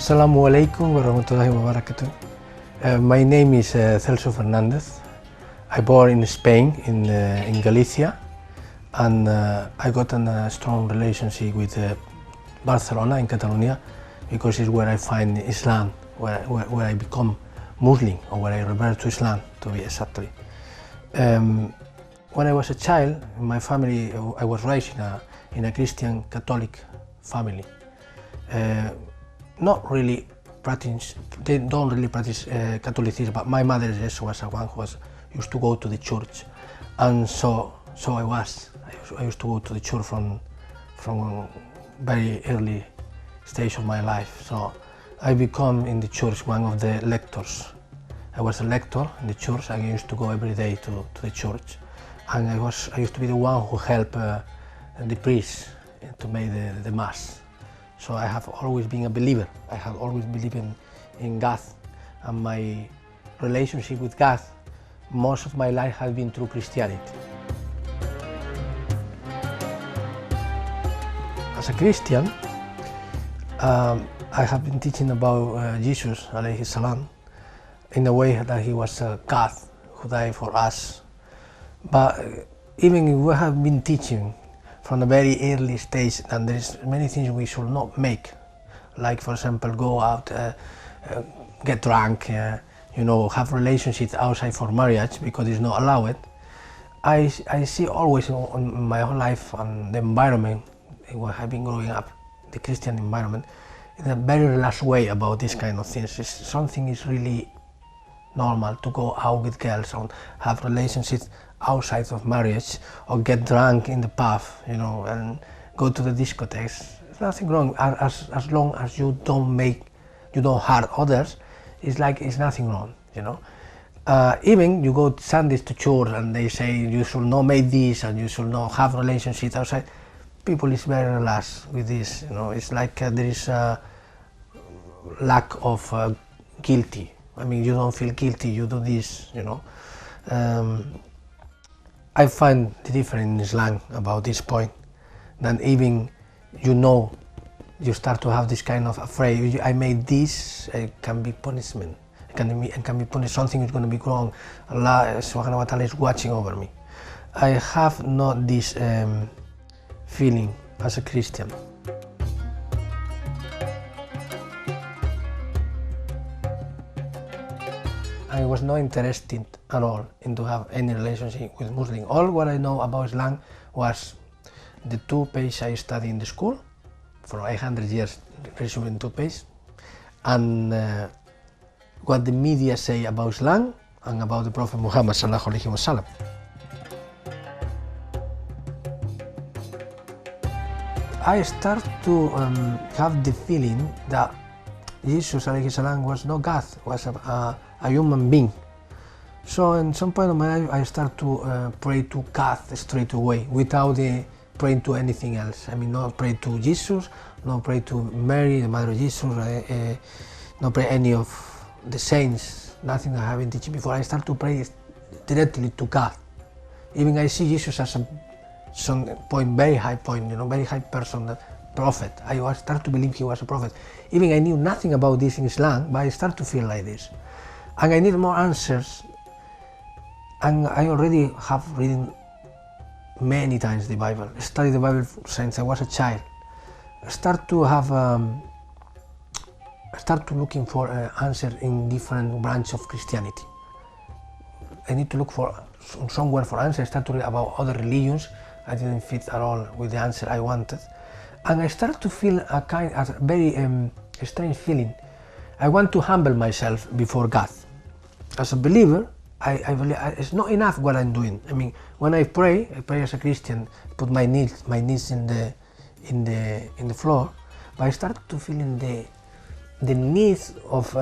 Assalamu alaikum warahmatullahi wabarakatuh. My name is Fernandez. I born in Spain, in Galicia, and I got a strong relationship with Barcelona in Catalonia because it's where I find Islam, where I become Muslim, or where I revert to Islam, to be exactly. When I was a child, in my family, I was raised in a Christian Catholic family. Not really practice, they don't really practice Catholicism, but my mother just was one who used to go to the church, and so I used to go to the church from very early stage of my life. So I become in the church one of the lectors. I was a lector in the church, and I used to go every day to the church, and I used to be the one who helped the priest to make the mass. So I have always been a believer. I have always believed in God, and my relationship with God, most of my life has been through Christianity. As a Christian, I have been teaching about Jesus, alayhi salam, in a way that he was God who died for us. But even if we have been teaching from a very early stage, and there is many things we should not make, like for example go out, get drunk, have relationships outside for marriage because it's not allowed. I see always in my whole life and the environment where I've been growing up, the Christian environment, in a very relaxed way about this kind of things. It's something is really normal to go out with girls and have relationships outside of marriage, or get drunk in the pub, and go to the discotheques. There's nothing wrong as long as you don't hurt others. It's nothing wrong, even you go Sundays to church and they say you should not make this and you should not have relationships outside. People is very relaxed with this, It's like there is a lack of guilty. I mean, you don't feel guilty, you do this, I find the difference in Islam about this point, that even you start to have this kind of afraid. I made this, it can be punishment. It can be punished. Something is going to be wrong. Allah subhanahu wa ta'ala is watching over me. I have not this feeling as a Christian. I was not interested at all in to have any relationship with Muslim. All what I know about Islam was the 2 pages I studied in the school for 800 years, resumed in 2 pages, and what the media say about Islam and about the Prophet Muhammad sallallahu alaihi wasallam. I start to have the feeling that Jesus alayhi salam was not God, was a human being. So in some point of my life I start to pray to God straight away without praying to anything else. I mean, not pray to Jesus, not pray to Mary, the mother of Jesus, not pray any of the saints, nothing I haven't teaching before. I start to pray directly to God. Even I see Jesus as some point, very high point, very high person, prophet. I start to believe he was a prophet. Even I knew nothing about this in Islam, but I start to feel like this. And I need more answers. And I already have read many times the Bible, studied the Bible since I was a child. I start to looking for answers in different branches of Christianity. I need to look for somewhere for answers. I start to read about other religions. I didn't fit at all with the answer I wanted. And I start to feel a very strange feeling. I want to humble myself before God. As a believer, I believe it's not enough what I'm doing. I mean, when I pray as a Christian, put my knees in the floor, but I start to feel in the need of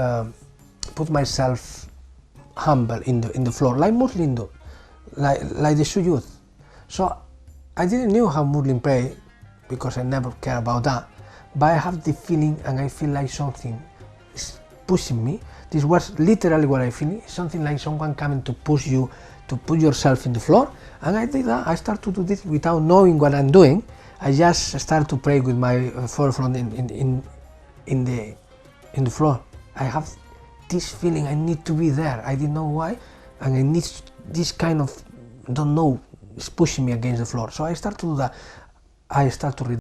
put myself humble in the floor, like Muslim do, like the sujood. So I didn't know how Muslim pray because I never care about that, but I have the feeling, and I feel like something is pushing me. This was literally what I feel, something like someone coming to push you to put yourself in the floor, and I did that. I start to do this without knowing what I'm doing. I just start to pray with my forefront in in the floor. I have this feeling I need to be there. I didn't know why, and I need this kind of, don't know, it's pushing me against the floor. So I start to do that. I start to read.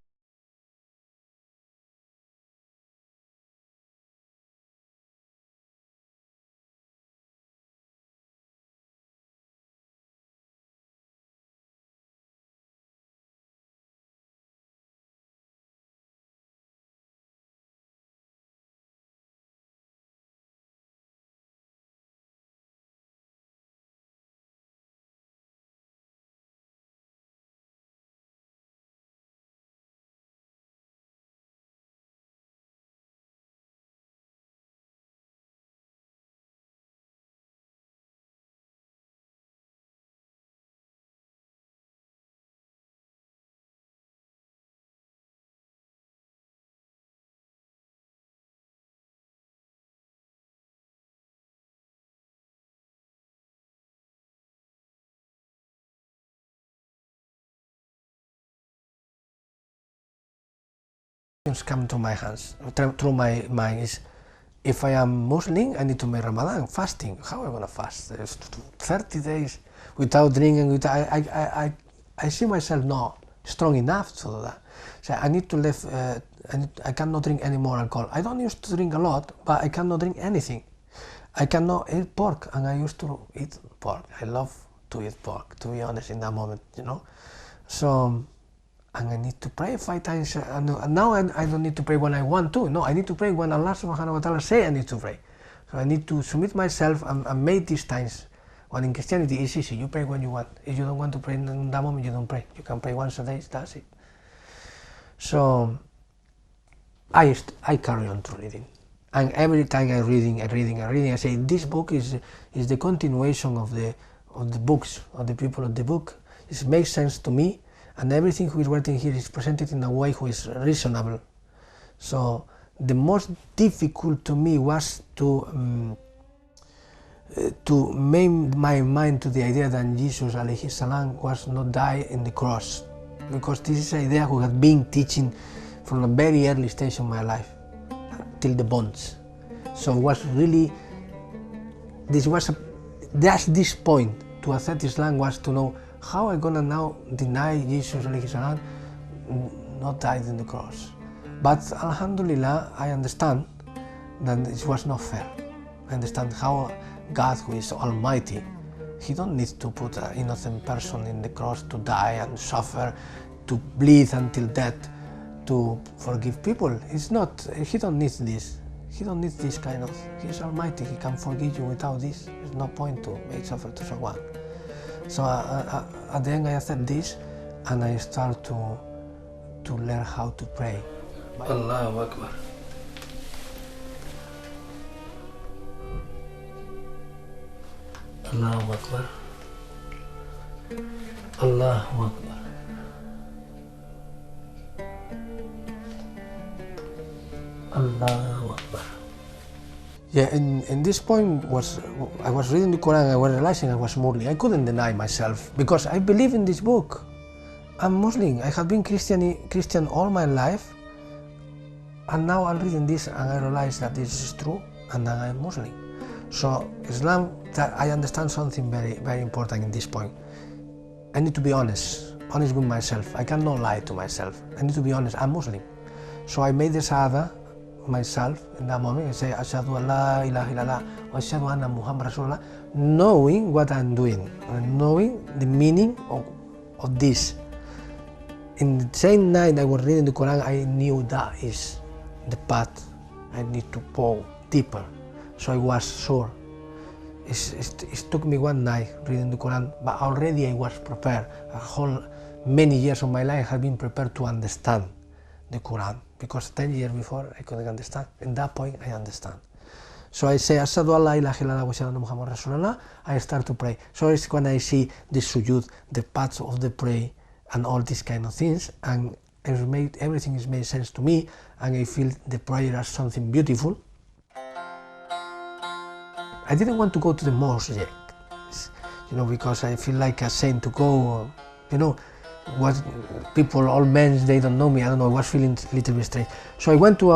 Come to my hands through my mind is, if I am Muslim, I need to make Ramadan fasting. How am I gonna fast? 30 days without drinking. I see myself not strong enough to do that. So I need to live. I cannot drink any more alcohol. I don't used to drink a lot, but I cannot drink anything. I cannot eat pork, and I used to eat pork. I love to eat pork, to be honest, in that moment, you know. So. And I need to pray 5 times. Now I don't need to pray when I want to. No, I need to pray when Allah subhanahu wa ta'ala say I need to pray. So I need to submit myself and make these times. When in Christianity it's easy, you pray when you want. If you don't want to pray in that moment, you don't pray. You can pray once a day, that's it. So I carry on to reading. And every time I'm reading, I say, this book is the continuation of the books, of the people of the book. It makes sense to me. And everything who is written here is presented in a way who is reasonable. So the most difficult to me was to make my mind to the idea that Jesus alayhi salam was not die in the cross, because this is an idea who had been teaching from a very early stage of my life till the bones. So it was really, that's this point to accept Islam was to know how I'm gonna now deny Jesus alayhi salam not died in the cross. But alhamdulillah, I understand that it was not fair. I understand how God, who is almighty, he don't need to put an innocent person in the cross to die and suffer, to bleed until death, to forgive people. It's not, he don't need this. He don't need this kind of, he's almighty, he can forgive you without this. There's no point to make suffer to someone. So at the end I accept this, and I start to learn how to pray. Allahu Akbar. Allahu Akbar. Allahu Akbar. Allahu Akbar. Yeah, in this point I was reading the Quran and I was realizing I was Muslim. I couldn't deny myself because I believe in this book. I'm Muslim. I have been Christian all my life, and now I'm reading this and I realize that this is true, and then I'm Muslim. So Islam, that I understand something very, very important in this point. I need to be honest with myself. I cannot lie to myself. I need to be honest. I'm Muslim. So I made the Shahada myself in that moment. I say, Ashhadu an la ilaha illallah wa ashhadu anna Muhammad Rasulullah, knowing what I'm doing, and knowing the meaning of this. In the same night I was reading the Quran, I knew that is the path I need to go deeper. So I was sure. It took me one night reading the Quran, but already I was prepared. Many years of my life have been prepared to understand the Quran, because 10 years before I couldn't understand. In that point I understand. So I say, Ashhadu an la ilaha illallah wa ashhadu anna Muhammad Rasulullah, I start to pray. So it's when I see the sujood, the paths of the prayer, and all these kind of things, and everything is made sense to me, and I feel the prayer as something beautiful. I didn't want to go to the mosque yet, because I feel like a saint to go, what people, all men, they don't know me, I don't know, I was feeling a little bit strange. So I went to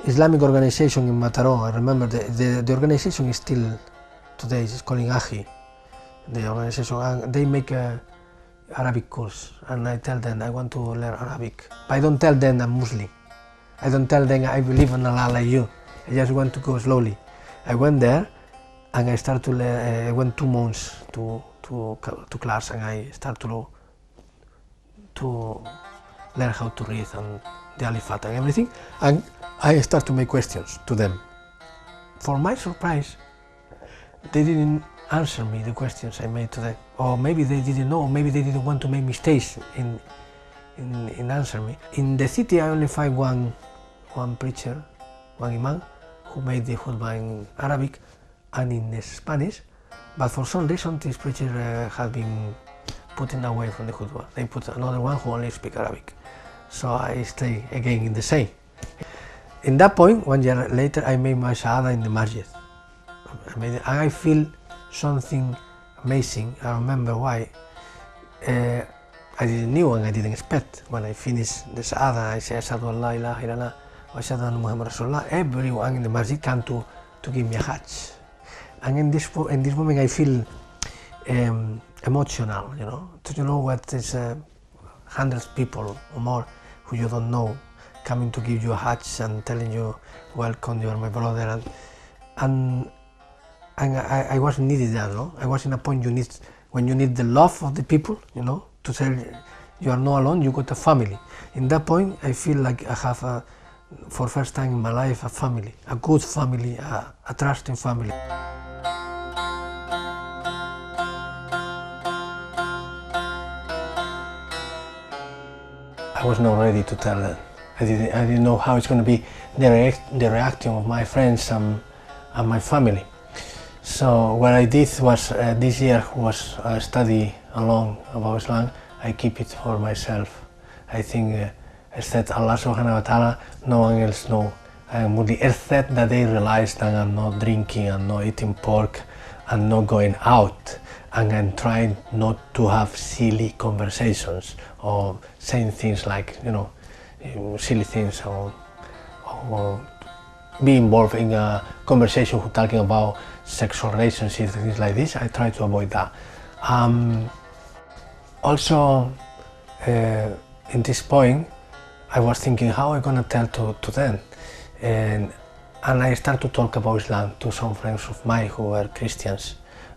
Islamic organization in Mataró. I remember the organization is still today. It's called AHI, the organization, and they make a Arabic course, and I tell them I want to learn Arabic. But I don't tell them I'm Muslim. I don't tell them I believe in Allah like you. I just want to go slowly. I went there and I started to learn. I went 2 months to class, and I started to learn how to read and the alifat and everything, and I start to make questions to them. For my surprise, they didn't answer me the questions I made to them, or maybe they didn't know, or maybe they didn't want to make mistakes in answer me. In the city, I only find one preacher, one imam, who made the khutbah in Arabic and in Spanish, but for some reason this preacher has been putting away from the khutbah. They put another one who only speaks Arabic. So I stay again in the same. In that point, 1 year later, I made my shahada in the masjid. And I feel something amazing. I remember why. I didn't know and I didn't expect. When I finished the shahada, I said, Ashhadu an la ilaha illallah wa ashhadu anna Muhammad Rasulullah. Everyone in the masjid came to give me a hajj. And in this moment, I feel emotional, you know. You know what is hundreds of people or more who you don't know coming to give you a hajj and telling you, welcome, you are my brother, and I was needed that, no? I was in a point when you need the love of the people, you know, to tell you are not alone, you got a family. In that point, I feel like I have, for the first time in my life, a family, a good family, a trusting family. I was not ready to tell them. I didn't know how it's going to be the reaction of my friends and my family. So what I did was this year was study alone about Islam. I keep it for myself. I think except Allah subhanahu wa ta'ala, no one else knows. Except that they realize that I'm not drinking and not eating pork and not going out, and I'm trying not to have silly conversations or saying things like, you know, silly things, or be involved in a conversation talking about sexual relationships and things like this. I try to avoid that. Also, in this point, I was thinking how I'm gonna tell to them, and I started to talk about Islam to some friends of mine who were Christians,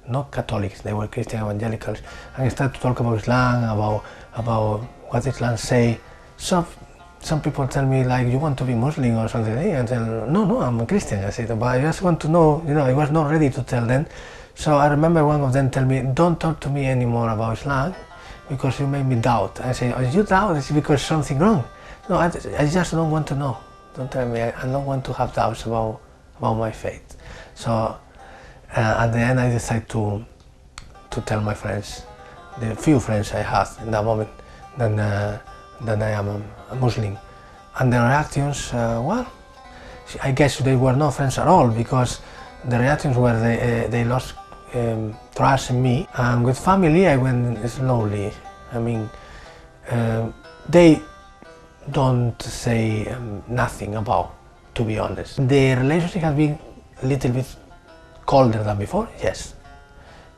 not Catholics, they were Christian evangelicals, and I started to talk about Islam, about what Islam say. Some people tell me, like, you want to be Muslim or something, and I tell, no, I'm a Christian. I said, but I just want to know, you know, I was not ready to tell them. So I remember one of them tell me, don't talk to me anymore about Islam because you made me doubt. I say, oh, you doubt, it's because something wrong. No, I just don't want to know. Don't tell me, I don't want to have doubts about my faith. So at the end I decided to tell my friends, the few friends I had in that moment, that I am a Muslim. And the reactions, well, I guess they were not friends at all, because the reactions were they lost trust in me. And with family I went slowly. I mean, they don't say nothing about, to be honest. The relationship has been a little bit colder than before, yes.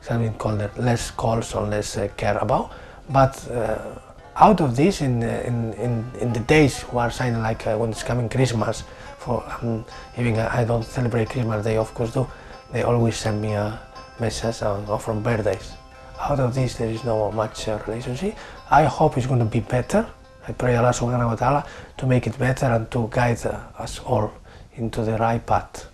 It has been colder, less calls or less care about. But out of this, in the days who are signing, like when it's coming Christmas, for even I don't celebrate Christmas, they of course do. They always send me a message or from birthdays. Out of this, there is no much relationship. I hope it's going to be better. I pray Allah subhanahu wa ta'ala to make it better and to guide us all into the right path.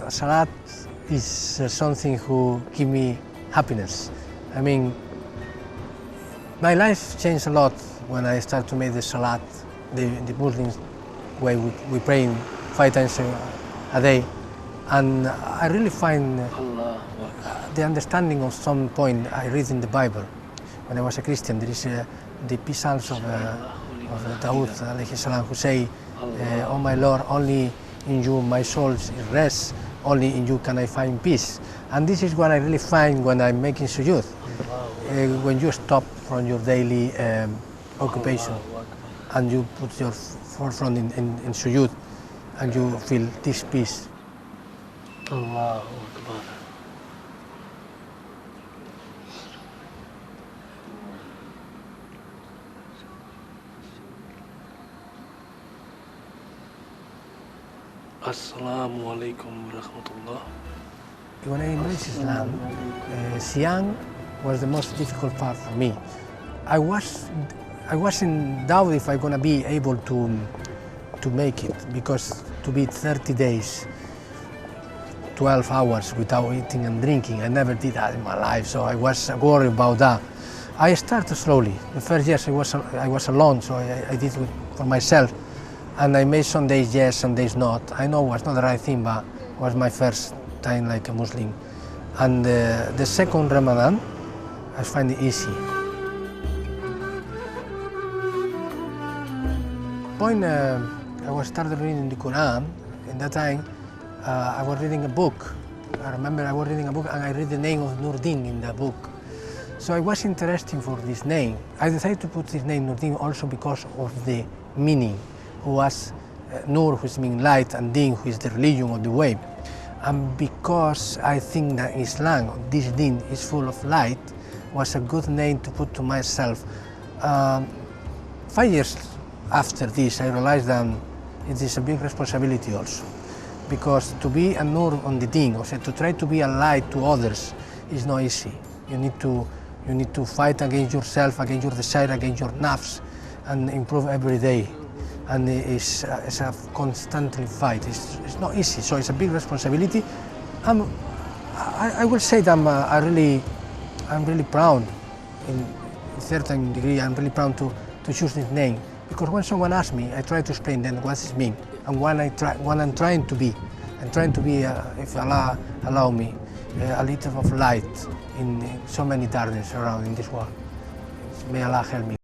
Salat is something who give me happiness. I mean, my life changed a lot when I started to make the Salat, the Muslims way we pray 5 times a day, and I really find the understanding of some point I read in the Bible. When I was a Christian, there is the Psalms of Dawood alayhi salam, who say, "Oh my Lord, only in you my soul is rest. only in you can I find peace. And this is what I really find when I'm making sujood. When you stop from your daily occupation and you put your forefront in sujood and you feel this peace. Allahu Akbar. Assalamu alaikum wa rahmatullah. When I embraced Islam, Siam was the most difficult part for me. I was in doubt if I'm gonna be able to make it, because to be 30 days, 12 hours without eating and drinking, I never did that in my life, so I was worried about that. I started slowly. The first years I was alone, so I did it for myself, and I made some days yes, some days not. I know it was not the right thing, but it was my first time like a Muslim. And the second Ramadan, I find it easy. When I was started reading the Quran, in that time I was reading a book. I remember I was reading a book and I read the name of Nurdin in the book. So I was interested for this name. I decided to put this name Nurdin also because of the meaning, who was Nur, which means light, and Din, who is the religion or the way. And because I think that Islam, this Din, is full of light, was a good name to put to myself. 5 years after this, I realized that it is a big responsibility also, because to be a Nur on the Deen, or to try to be a light to others, is not easy. You need to fight against yourself, against your desire, against your nafs, and improve every day. And it's a constantly fight. It's not easy, so it's a big responsibility. I will say that I'm really proud, in a certain degree. I'm really proud to choose this name, because when someone asks me, I try to explain then what it means and what I'm trying to be. I'm trying to be, if Allah allow me, a little of light in so many darkness around in this world. May Allah help me.